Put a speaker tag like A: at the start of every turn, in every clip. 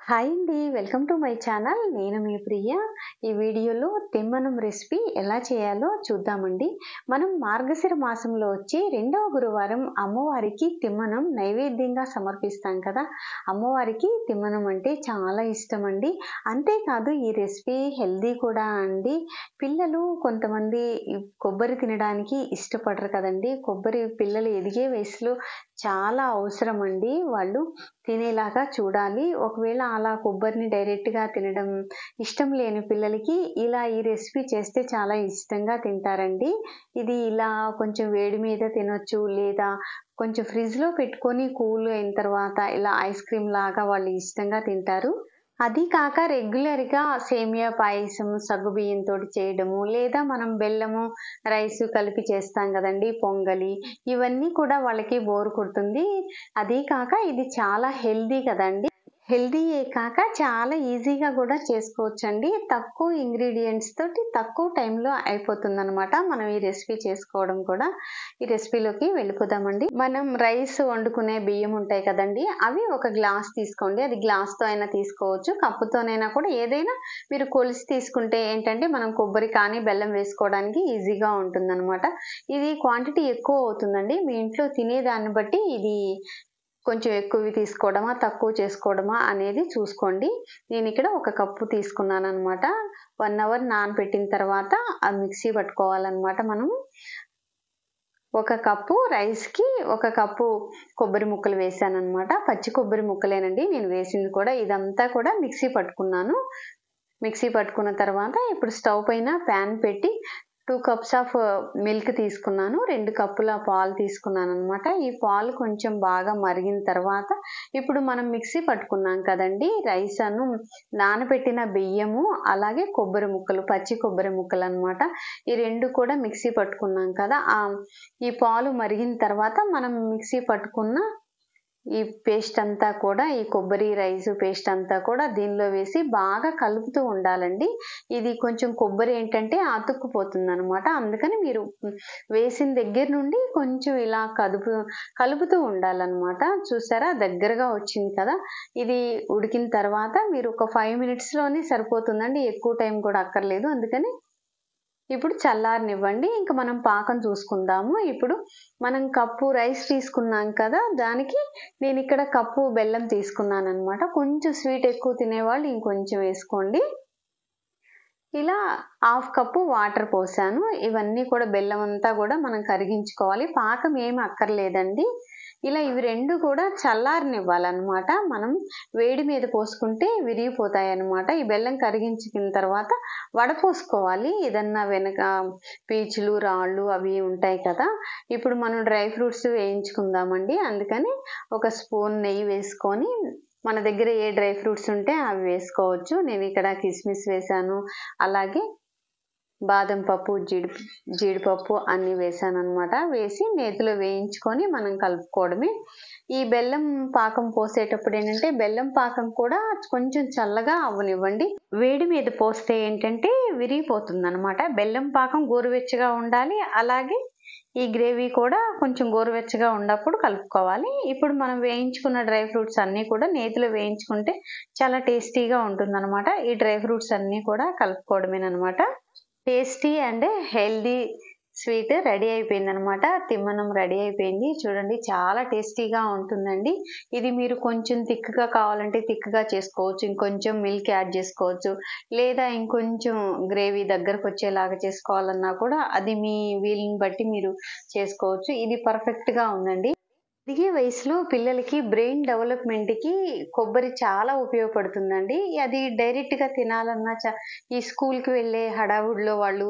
A: Hi అండి. Welcome to my channel. నేను మీ ప్రియ. ఈ వీడియోలో తిమ్మనం రెసిపీ ఎలా చేయాలో చూద్దామండి. మనం మార్గశిర మాసంలో వచ్చే రెండవ గురువారం అమ్మవారికి తిమ్మనం నైవేద్యంగా సమర్పిస్తాం కదా. అమ్మవారికి తిమ్మనం అంటే చాలా ఇష్టం అండి. అంతేకాదు ఈ రెసిపీ హెల్దీ కూడా అండి. పిల్లలు కొంతమంది కొబ్బరి తినడానికి ఇష్టపడరు కదండి. కొబ్బరి పిల్లలు ఎదిగే వయసులో చాలా అవసరం అండి. వాళ్ళు తినేలాగా చూడాలి. ఒకవేళ అలా కొబ్బరిని డైరెక్ట్‌గా తినడం ఇష్టం లేని పిల్లలకి ఇలా ఈ రెసిపీ చేస్తే చాలా ఇష్టంగా తింటారండి. ఇది ఇలా కొంచెం వేడి మీద తినొచ్చు, లేదా కొంచెం ఫ్రిడ్జ్‌లో పెట్టుకొని కూల్ అయిన తర్వాత ఇలా ఐస్ క్రీమ్ లాగా వాళ్ళు ఇష్టంగా తింటారు. అది కాక రెగ్యులర్‌గా సేమియా పాయసం సగ్గుబియ్యంతోటి చేయడము, లేదా మనం బెల్లము, రైసు కలిపి చేస్తాం గదండీ పొంగలి. ఇవన్నీ కూడా వాళ్ళకి బోర్ కొడుతుంది. అదీ కాక ఇది చాలా హెల్తీ కదండీ. హెల్తీయే కాక చాలా ఈజీగా గూడా చేసుకోవచ్చండి. తక్కువ ఇంగ్రీడియెంట్స్ తోటి తక్కువ టైంలో అయిపోతుందనమాట. మనం ఈ రెసిపీ చేసుకోవడం కూడా. ఈ రెసిపీలోకి వెళ్ళిపోదామండి. మనం రైస్ వండుకునే బియ్యం ఉంటాయి కదండీ, అవి ఒక గ్లాస్ తీసుకోండి. అది గ్లాస్‌తో అయినా తీసుకోవచ్చు, కప్పుతోనైనా కూడా ఏదైనా మీరు కొలిసి తీసుకుంటే ఏంటంటే మనం కొబ్బరి కానీ, బెల్లం వేసుకోవడానికి ఈజీగా ఉంటుందనమాట. ఇది క్వాంటిటీ ఎక్కువ అవుతుందండి. మీ ఇంట్లో తినేదాన్ని బట్టి ఇది కొంచెం ఎక్కువ తీసుకోవడమా, తక్కువ చేసుకోవడమా అనేది చూసుకోండి. నేనిక్కడ ఒక కప్పు తీసుకున్నాననమాట. 1 అవర్ నానబెట్టిన తర్వాత అది మిక్సీ పట్టుకోవాలనమాట మనం. ఒక కప్పు రైస్‌కి ఒక కప్పు కొబ్బరి ముక్కలు వేశాననమాట. పచ్చి కొబ్బరి ముక్కలేనండి నేను వేసింది కూడా. ఇదంతా కూడా మిక్సీ పట్టుకున్నాను. మిక్సీ పట్టుకున్న తర్వాత ఇప్పుడు స్టవ్ పైన ప్యాన్ పెట్టి 2 కప్స్ ఆఫ్ మిల్క్ తీసుకున్నాను. 2 కప్పుల పాలు తీసుకున్నాననమాట. ఈ పాలు కొంచెం బాగా మరిగిన తర్వాత ఇప్పుడు మనం మిక్సీ పట్టుకున్నాం కదండీ రైసను, నానబెట్టిన బియ్యము, అలాగే కొబ్బరి ముక్కలు, పచ్చి కొబ్బరి ముక్కలనమాట. ఈ 2 కూడా మిక్సీ పట్టుకున్నాం కదా. ఈ పాలు మరిగిన తర్వాత మనం మిక్సీ పట్టుకున్న ఈ పేస్ట్ అంతా కూడా, ఈ కొబ్బరి రైసు పేస్ట్ అంతా కూడా దీనిలో వేసి బాగా కలుపుతూ ఉండాలండి. ఇది కొంచెం కొబ్బరి ఏంటంటే అతుక్కుపోతుందనమాట. అందుకని మీరు వేసిన దగ్గర నుండి కొంచెం ఇలా కలుపుతూ ఉండాలనమాట. చూసారా దగ్గరగా వచ్చింది కదా. ఇది ఉడికిన తర్వాత మీరు ఒక 5 మినిట్స్‌లోనే సరిపోతుందండి. ఎక్కువ టైం కూడా అక్కర్లేదు. అందుకని ఇప్పుడు చల్లారనివ్వండి. ఇంక మనం పాకం చూసుకుందాము. ఇప్పుడు మనం కప్పు రైస్ తీసుకున్నాం కదా, దానికి నేనిక్కడ కప్పు బెల్లం తీసుకున్నాననమాట. కొంచెం స్వీట్ ఎక్కువ తినేవాళ్ళు ఇంకొంచెం వేసుకోండి. ఇలా హాఫ్ కప్పు వాటర్ పోసాను. ఇవన్నీ కూడా బెల్లం అంతా కూడా మనం కరిగించుకోవాలి. పాకం ఏమి అక్కర్లేదండి. ఇలా ఇవి 2 కూడా చల్లారనివ్వాలనమాట. మనం వేడి మీద పోసుకుంటే విరిగిపోతాయన్నమాట. ఈ బెల్లం కరిగించిన తర్వాత వడపోసుకోవాలి. ఏదన్నా వెనక పీచులు, రాళ్ళు అవి ఉంటాయి కదా. ఇప్పుడు మనం డ్రై ఫ్రూట్స్ వేయించుకుందామండి. అందుకని ఒక స్పూన్ నెయ్యి వేసుకొని, మన దగ్గర ఏ డ్రై ఫ్రూట్స్ ఉంటే అవి వేసుకోవచ్చు. నేను ఇక్కడ కిస్మిస్ వేశాను, అలాగే బాదం పప్పు, జీడిపప్పు అన్నీ వేశాననమాట. వేసి నేతిలో వేయించుకొని మనం కలుపుకోవడమే. ఈ బెల్లం పాకం పోసేటప్పుడు ఏంటంటే బెల్లం పాకం కూడా కొంచెం చల్లగా అవ్వనివ్వండి. వేడి మీద పోస్తే ఏంటంటే విరిగిపోతుందనమాట. బెల్లం పాకం గోరువెచ్చగా ఉండాలి. అలాగే ఈ గ్రేవీ కూడా కొంచెం గోరువెచ్చగా ఉన్నప్పుడు కలుపుకోవాలి. ఇప్పుడు మనం వేయించుకున్న డ్రై ఫ్రూట్స్ అన్నీ కూడా నేతిలో వేయించుకుంటే చాలా టేస్టీగా ఉంటుందనమాట. ఈ డ్రై ఫ్రూట్స్ అన్నీ కూడా కలుపుకోవడమేనమాట. Tasty and healthy sweet ready అయిపోయిందనమాట. తిమ్మనం రెడీ అయిపోయింది. చూడండి చాలా టేస్టీగా ఉంటుందండి. ఇది మీరు కొంచెం థిక్‌గా కావాలంటే థిక్‌గా చేసుకోవచ్చు. ఇంకొంచెం మిల్క్ యాడ్ చేసుకోవచ్చు. లేదా ఇంకొంచెం గ్రేవీ దగ్గరకొచ్చేలాగా చేసుకోవాలన్నా కూడా అది మీ వీలుని బట్టి మీరు చేసుకోవచ్చు. ఇది పర్ఫెక్ట్‌గా ఉందండి. ఎదిగే వయసులో పిల్లలకి బ్రెయిన్ డెవలప్‌మెంట్‌కి కొబ్బరి చాలా ఉపయోగపడుతుందండి. అది డైరెక్ట్‌గా తినాలన్నా ఈ స్కూల్‌కి వెళ్ళే హడావుడిలో వాళ్ళు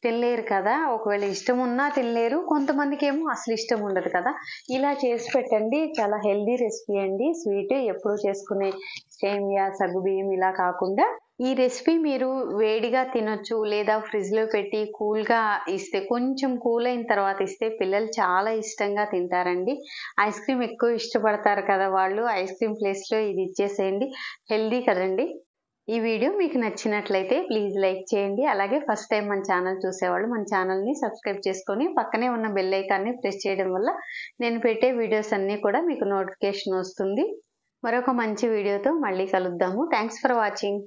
A: తినలేరు కదా. ఒకవేళ ఇష్టమున్నా తినలేరు. కొంతమందికేమో అసలు ఇష్టం ఉండదు కదా. ఇలా చేసి పెట్టండి. చాలా హెల్తీ రెసిపీ అండి. స్వీట్ ఎప్పుడూ చేసుకునే సేమియా, సగ్గుబియ్యం ఇలా కాకుండా ఈ రెసిపీ మీరు వేడిగా తినొచ్చు, లేదా ఫ్రిడ్జ్‌లో పెట్టి కూల్‌గా ఇస్తే, కొంచెం కూల్ అయిన తర్వాత ఇస్తే పిల్లలు చాలా ఇష్టంగా తింటారండి. ఐస్ క్రీమ్ ఎక్కువ ఇష్టపడతారు కదా వాళ్ళు. ఐస్ క్రీమ్ ప్లేస్‌లో ఇది ఇచ్చేసేయండి. హెల్తీ కదండీ. ఈ వీడియో మీకు నచ్చినట్లయితే ప్లీజ్ లైక్ చేయండి. అలాగే ఫస్ట్ టైం మన ఛానల్ చూసేవాళ్ళు మన ఛానల్‌ని సబ్స్క్రైబ్ చేసుకొని పక్కనే ఉన్న బెల్ ఐకాన్‌ని ప్రెస్ చేయడం వల్ల నేను పెట్టే వీడియోస్ అన్నీ కూడా మీకు నోటిఫికేషన్ వస్తుంది. మరొక మంచి వీడియోతో మళ్ళీ కలుద్దాము. Thanks for watching.